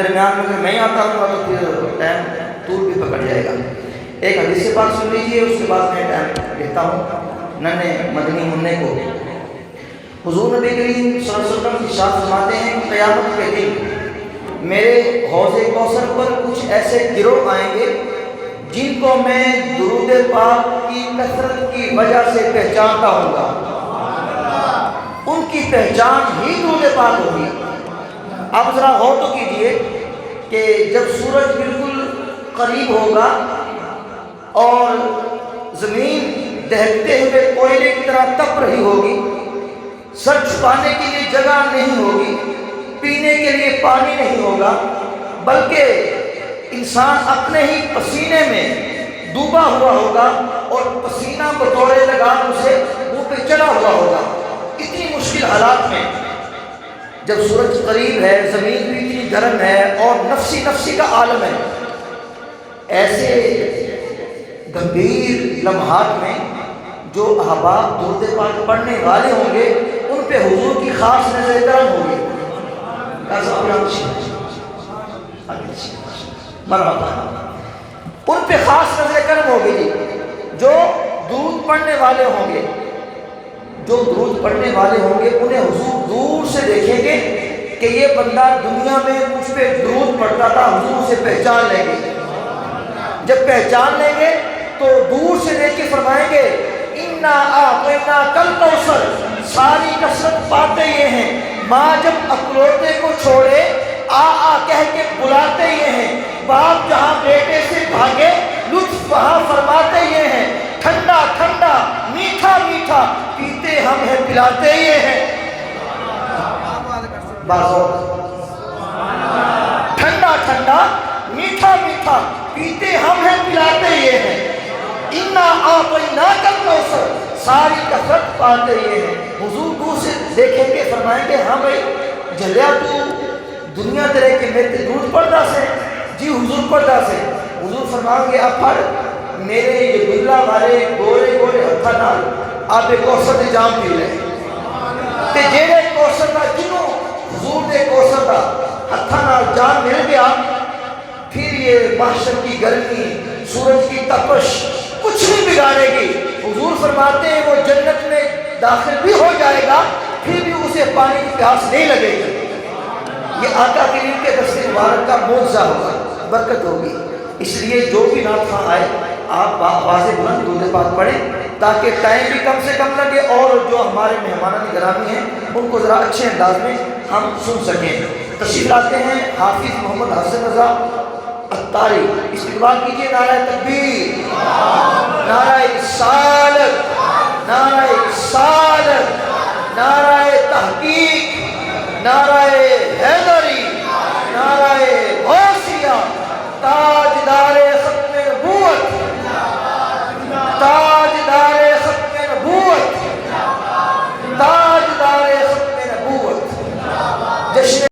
درمیان میں اگر میں آتا ہوں تو پھر ٹائم طول بھی پکڑ جائے گا۔ ایک حدیث پاک سن لیجیے، اس کے بعد میں ٹائم لیتا ہوں ننے مدنی منع کو۔ حضور نبی کریم صلی اللہ علیہ وسلم ارشاد فرماتے ہیں کہ قیامت کے دن میرے حوض کوثر پر کچھ ایسے گروہ آئیں گے جن کو میں درود پاک کی کثرت کی وجہ سے پہچانتا ہوں گا۔ ان کی پہچان ہی درود پاک ہوگی۔ آپ ذرا غور تو کیجئے کہ جب سورج بالکل قریب ہوگا اور زمین دہکتے ہوئے کوئلے کی طرح تپ رہی ہوگی، سر چھپانے کے لیے جگہ نہیں ہوگی، پینے کے لیے پانی نہیں ہوگا، بلکہ انسان اپنے ہی پسینے میں ڈوبا ہوا ہوگا اور پسینہ بطور لگام اسے منہ پہ چڑھا ہوا ہوگا۔ اتنی مشکل حالات میں جب سورج قریب ہے، زمین بھی اتنی گرم ہے اور نفسی کا عالم ہے، ایسے گمبھیر لمحات میں جو احباب درود پاک پڑھنے والے ہوں گے ان پہ حضور کی خاص نظر کرم ہوگی۔ مرحبا، ان پہ خاص نظر کرم ہوگی جو درود پڑھنے والے ہوں گے۔ جو درود پڑھنے والے ہوں گے انہیں حضور دور سے دیکھیں گے کہ یہ بندہ دنیا میں مجھ پہ درود پڑھتا تھا، حضور سے پہچان لیں گے۔ جب پہچان لیں گے تو دور سے دیکھ کے فرمائیں گے اِنَّا أَعْطَيْنَا كَالْكَوْثَرَ، ساری کثرت پاتے یہ ہیں۔ ماں جب اکلوتے کو چھوڑے آ کہہ کے بلاتے یہ ہیں، باپ جہاں بیٹے سے بھاگے لطف وہاں فرماتے یہ ہیں، ٹھنڈا ٹھنڈا میٹھا میٹھا پیتے ہم ہیں پلاتے یہ ہیں۔ ٹھنڈا ٹھنڈا میٹھا میٹھا پیتے ہم ہیں پلاتے یہ ہیں۔ اِنَّا أَعْطَيْنَاكَ الْكَوْثَرَ، ساری کثرت پاتے یہ ہیں۔ حضور دور سے دیکھیں گے، فرمائیں گے ہاں بھائی جھلیا تو دنیا تیرے کے میرے درود پڑھتا سے؟ جی حضور پڑھتا سے۔ حضور فرمائیں گے اب پڑھ میرے یہ بلا والے گورے گورے ہتھا نال آپ کوثر دے جام پی لے تے جیڑے کوثر دا جنوں حضور دے کوثر دا ہتھا نال جام مل گیا، پھر یہ محشر کی گرمی، سورج کی تپش کچھ نہیں بگاڑے گی۔ حضور فرماتے ہیں وہ جنت میں داخل بھی ہو جائے گا پھر بھی اسے پانی کی پیاس نہیں لگے گی۔ یہ آقا کریم کے دست مبارک کا معجزہ ہوگا، برکت ہوگی۔ اس لیے جو بھی نعت خواں آئے آپ آواز بلند درود پاک پڑھیں تاکہ ٹائم بھی کم سے کم لگے اور جو ہمارے مہمانان گرامی ہیں ان کو ذرا اچھے انداز میں ہم سن سکیں۔ تشریف لاتے ہیں حافظ محمد حسن رضا عطاری، استقبال کیجئے۔ نعرہ تکبیر، نعرہ رسالت، نعرہ رسالت، نعرہ تحقیق، نعرہ